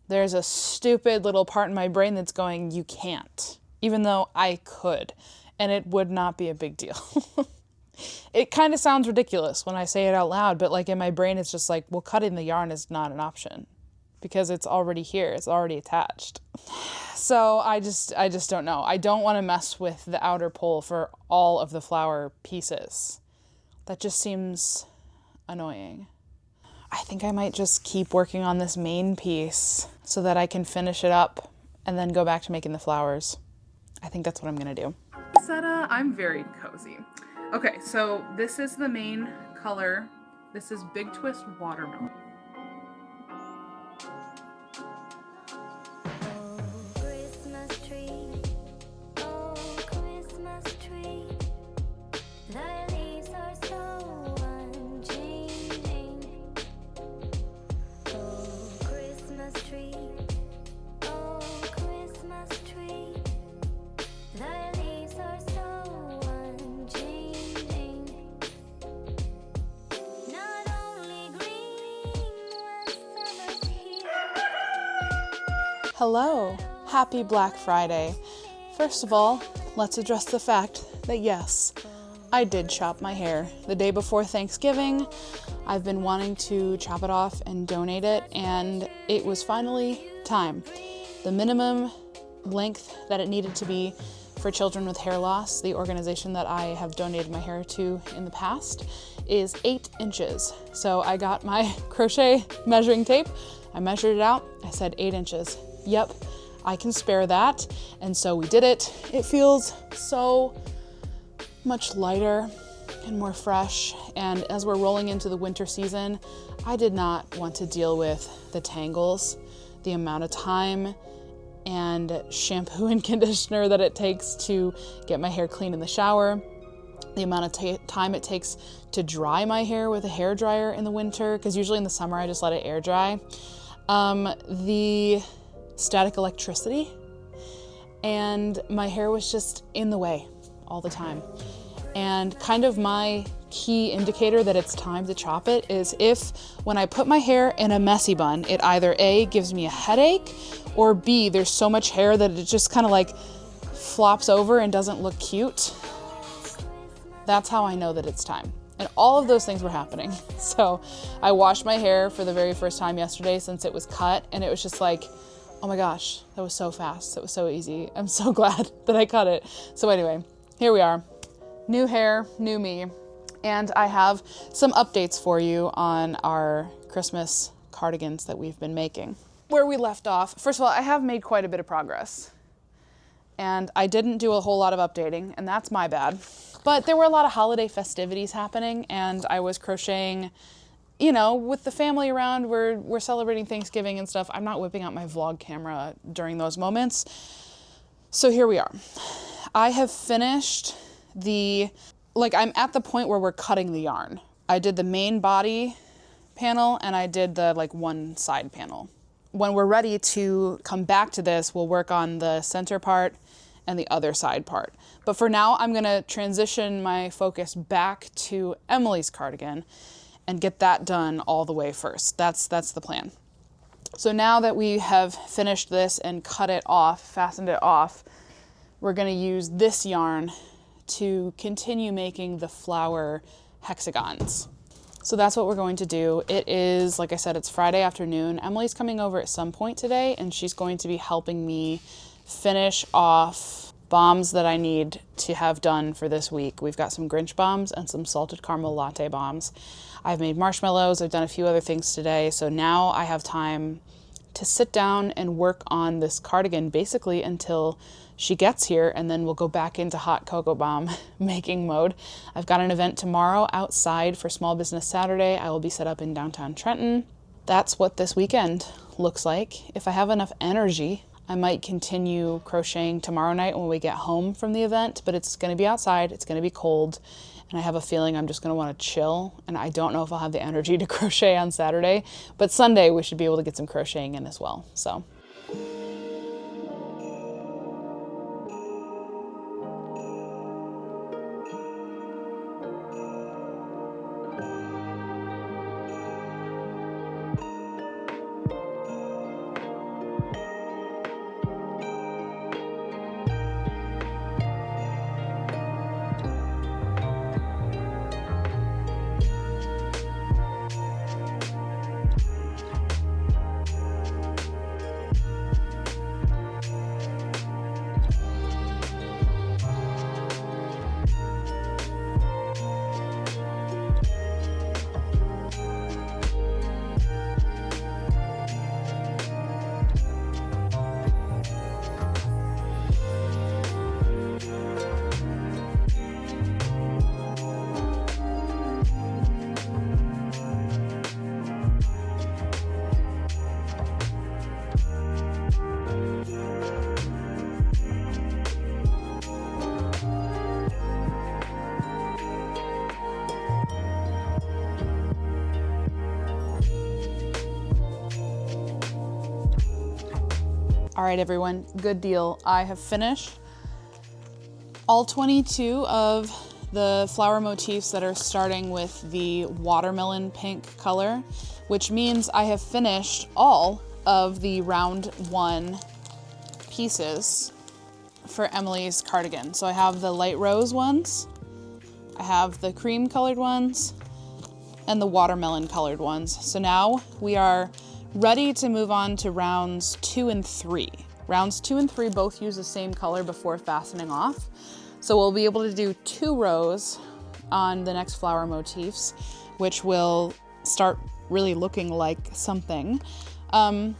there's a stupid little part in my brain that's going, you can't, even though I could, and it would not be a big deal. It kind of sounds ridiculous when I say it out loud, but like in my brain, it's just like, well, cutting the yarn is not an option because it's already here. It's already attached. So I just don't know. I don't want to mess with the outer pole for all of the flower pieces. That just seems annoying. I think I might just keep working on this main piece so that I can finish it up and then go back to making the flowers. I think that's what I'm gonna do. I'm very cozy. Okay, so this is the main color. This is Big Twist Watermelon. Hello, happy Black Friday. First of all, let's address the fact that yes, I did chop my hair the day before Thanksgiving. I've been wanting to chop it off and donate it, and it was finally time. The minimum length that it needed to be for children with hair loss, the organization that I have donated my hair to in the past, is 8 inches. So I got my crochet measuring tape, I measured it out, I said 8 inches. Yep, I can spare that. And so we did it. It feels so much lighter and more fresh. And as we're rolling into the winter season, I did not want to deal with the tangles, the amount of time and shampoo and conditioner that it takes to get my hair clean in the shower, the amount of time it takes to dry my hair with a hair dryer in the winter, because usually in the summer I just let it air dry. The static electricity, and my hair was just in the way all the time. And kind of my key indicator that it's time to chop it is if when I put my hair in a messy bun, it either A, gives me a headache, or B, there's so much hair that it just kind of like flops over and doesn't look cute. That's how I know that it's time. And all of those things were happening. So I washed my hair for the very first time yesterday since it was cut, and it was just like, oh my gosh, that was so fast. That was so easy. I'm so glad that I cut it. So anyway, here we are. New hair, new me. And I have some updates for you on our Christmas cardigans that we've been making. Where we left off, first of all, I have made quite a bit of progress. And I didn't do a whole lot of updating, and that's my bad. But there were a lot of holiday festivities happening, and I was crocheting, you know, with the family around. We're celebrating Thanksgiving and stuff. I'm not whipping out my vlog camera during those moments. So here we are. I have finished I'm at the point where we're cutting the yarn. I did the main body panel and I did the one side panel. When we're ready to come back to this, we'll work on the center part and the other side part. But for now, I'm gonna transition my focus back to Emily's cardigan. and get that done all the way first. That's the plan. So now that we have finished this and cut it off, fastened it off, we're going to use this yarn to continue making the flower hexagons. So that's what we're going to do. It is, like I said, it's Friday afternoon. Emily's coming over at some point today, and she's going to be helping me finish off bombs that I need to have done for this week. We've got some Grinch bombs and some salted caramel latte bombs. I've made marshmallows. I've done a few other things today. So now I have time to sit down and work on this cardigan basically until she gets here, and then we'll go back into hot cocoa bomb making mode. I've got an event tomorrow outside for Small Business Saturday. I will be set up in downtown Trenton. That's what this weekend looks like. If I have enough energy, I might continue crocheting tomorrow night when we get home from the event, but it's going to be outside, it's going to be cold, and I have a feeling I'm just going to want to chill, and I don't know if I'll have the energy to crochet on Saturday, but Sunday we should be able to get some crocheting in as well. So. All right, everyone, good deal. I have finished all 22 of the flower motifs that are starting with the watermelon pink color, which means I have finished all of the round 1 pieces for Emily's cardigan. So I have the light rose ones, I have the cream colored ones, and the watermelon colored ones. So now we are ready to move on to rounds 2 and 3. Rounds 2 and 3 both use the same color before fastening off. So we'll be able to do 2 rows on the next flower motifs, which will start really looking like something. And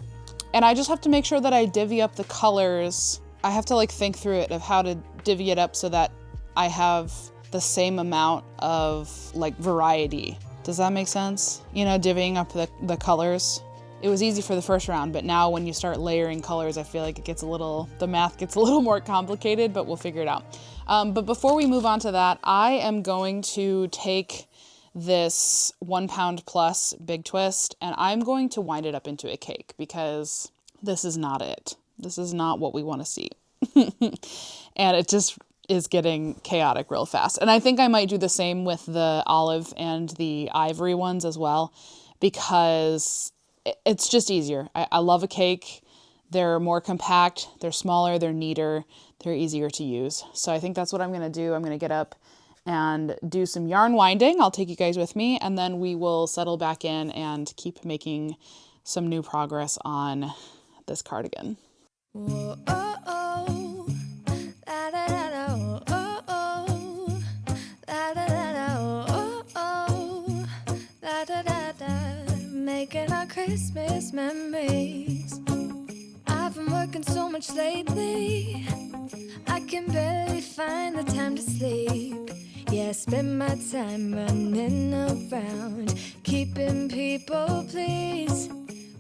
I just have to make sure that I divvy up the colors. I have to like think through it of how to divvy it up so that I have the same amount of like variety. Does that make sense? You know, divvying up the colors. It was easy for the first round, but now when you start layering colors, I feel like the math gets a little more complicated, but we'll figure it out. But before we move on to that, I am going to take this 1 pound plus big twist, and I'm going to wind it up into a cake because this is not it. This is not what we want to see. And it just is getting chaotic real fast. And I think I might do the same with the olive and the ivory ones as well, because it's just easier. I love a cake. They're more compact, they're smaller, they're neater, they're easier to use. So I think that's what I'm gonna do. I'm gonna get up and do some yarn winding. I'll take you guys with me, and then we will settle back in and keep making some new progress on this cardigan. Whoa, oh, oh. La, da, da, da, oh, oh, oh. La, da, da, da, oh, oh. La, da, da, da. Making our Christmas memories. I've been working so much lately, I can barely find the time to sleep. Yeah, I spend my time running around, keeping people pleased.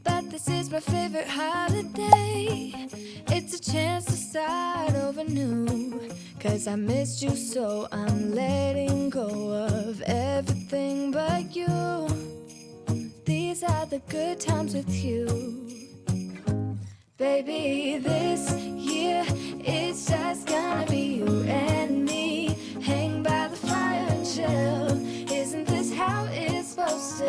But this is my favorite holiday. It's a chance to start over new, 'cause I missed you, so I'm letting go of everything but you. These are the good times with you. Baby, this year it's just gonna be you and me. Hang by the fire and chill. Isn't this how it's supposed to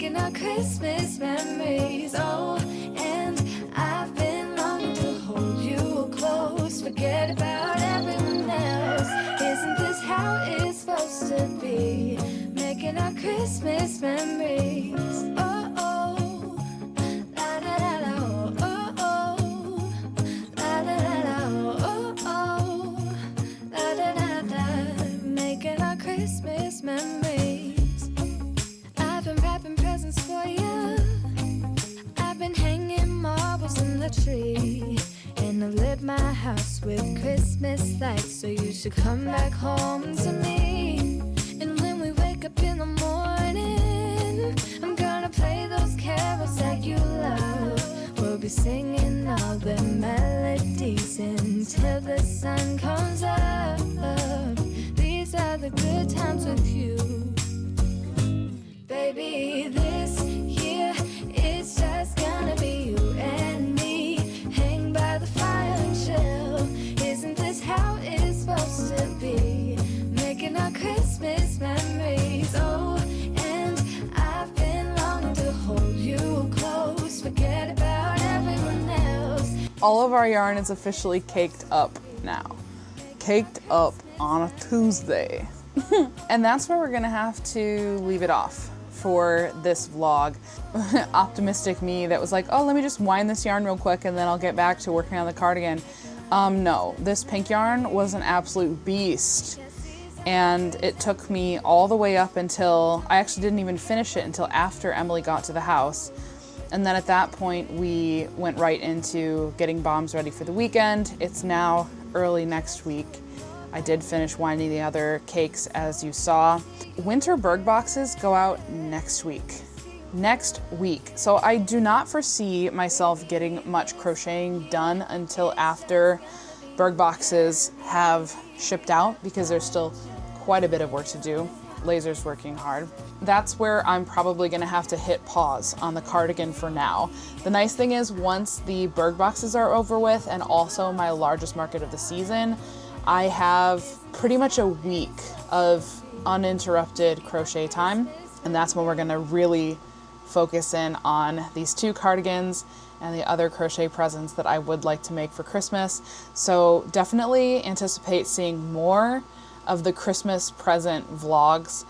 making our Christmas memories. Oh, and I've been longing to hold you close, forget about everyone else. Isn't this how it's supposed to be? Making our Christmas memories. Oh, oh, la da da da, oh, oh, la da da da, oh, oh, la da da da. Making our Christmas memories. I've been wrapping presents for you. I've been hanging marbles in the tree. And I've lit my house with Christmas lights, so you should come back home to me. And when we wake up in the morning, I'm gonna play those carols that you love. We'll be singing all the melodies until the sun comes up. These are the good times with you. Baby, this year it's just gonna be you and me. Hang by the fire and chill. Isn't this how it's supposed to be? Making our Christmas memories. Oh, and I've been longing to hold you close, forget about everyone else. All of our yarn is officially caked up now. Caked up on a Tuesday. And that's where we're gonna have to leave it off for this vlog. Optimistic me that was like, oh, let me just wind this yarn real quick and then I'll get back to working on the cardigan. No, this pink yarn was an absolute beast. And it took me all the way up until, I actually didn't even finish it until after Emily got to the house. And then at that point, we went right into getting bombs ready for the weekend. It's now early next week. I did finish winding the other cakes as you saw. Winter Berg boxes go out next week. So I do not foresee myself getting much crocheting done until after Berg boxes have shipped out, because there's still quite a bit of work to do. Laser's working hard. That's where I'm probably gonna have to hit pause on the cardigan for now. The nice thing is, once the Berg boxes are over with, and also my largest market of the season, I have pretty much a week of uninterrupted crochet time, and that's when we're gonna really focus in on these two cardigans and the other crochet presents that I would like to make for Christmas. So definitely anticipate seeing more of the Christmas present vlogs.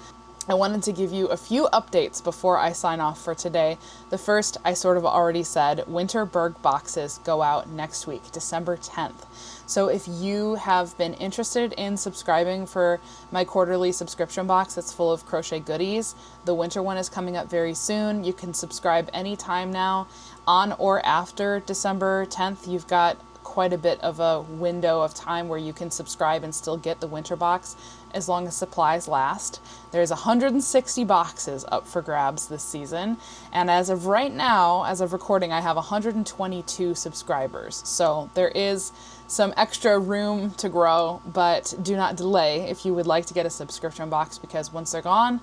I wanted to give you a few updates before I sign off for today. The first, I sort of already said, Winter Berg boxes go out next week, December 10th. So if you have been interested in subscribing for my quarterly subscription box that's full of crochet goodies, the winter one is coming up very soon. You can subscribe anytime now. On or after December 10th, you've got quite a bit of a window of time where you can subscribe and still get the winter box as long as supplies last. There's 160 boxes up for grabs this season, and as of right now, as of recording, I have 122 subscribers. So there is some extra room to grow, but do not delay if you would like to get a subscription box, because once they're gone,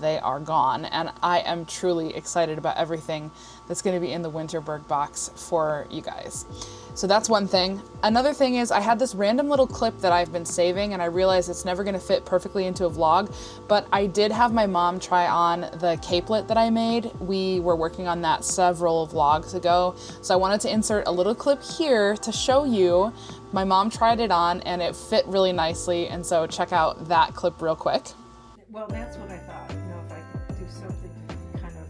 they are gone. And I am truly excited about everything that's going to be in the Winter Berg box for you guys. So that's one thing. Another thing is, I had this random little clip that I've been saving, and I realized it's never going to fit perfectly into a vlog, but I did have my mom try on the capelet that I made. We were working on that several vlogs ago, so I wanted to insert a little clip here to show you. My mom tried it on and it fit really nicely, and so check out that clip real quick. Well, that's what I thought. You know, if I could do something kind of,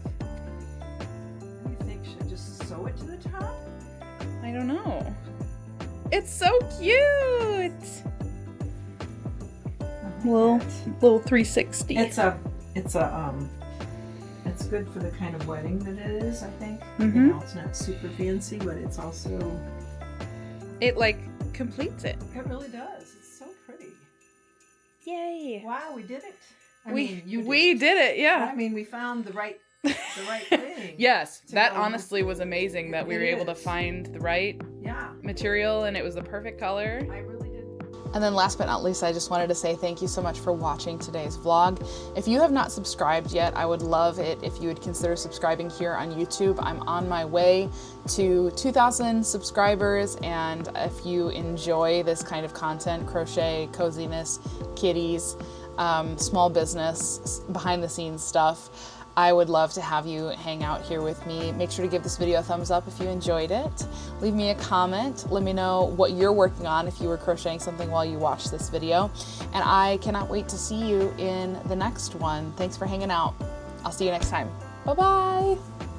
what do you think? Should I just sew it to the top? I don't know. It's so cute. Little 360. It's good for the kind of wedding that it is, I think. Mhm. You know, it's not super fancy, but it's also, It like completes it. it really does. It's so pretty. Yay. Wow, we did it. I We mean, you did it, yeah. I mean, we found the right thing. Yes, to that go honestly with- was amazing that we It were able to is. find the right Yeah, material and it was the perfect color. I really did. And then last but not least, I just wanted to say thank you so much for watching today's vlog. If you have not subscribed yet, I would love it if you would consider subscribing here on YouTube. I'm on my way to 2,000 subscribers, and if you enjoy this kind of content, crochet, coziness, kitties, small business, behind the scenes stuff, I would love to have you hang out here with me. Make sure to give this video a thumbs up if you enjoyed it. Leave me a comment. Let me know what you're working on if you were crocheting something while you watched this video. And I cannot wait to see you in the next one. Thanks for hanging out. I'll see you next time. Bye-bye.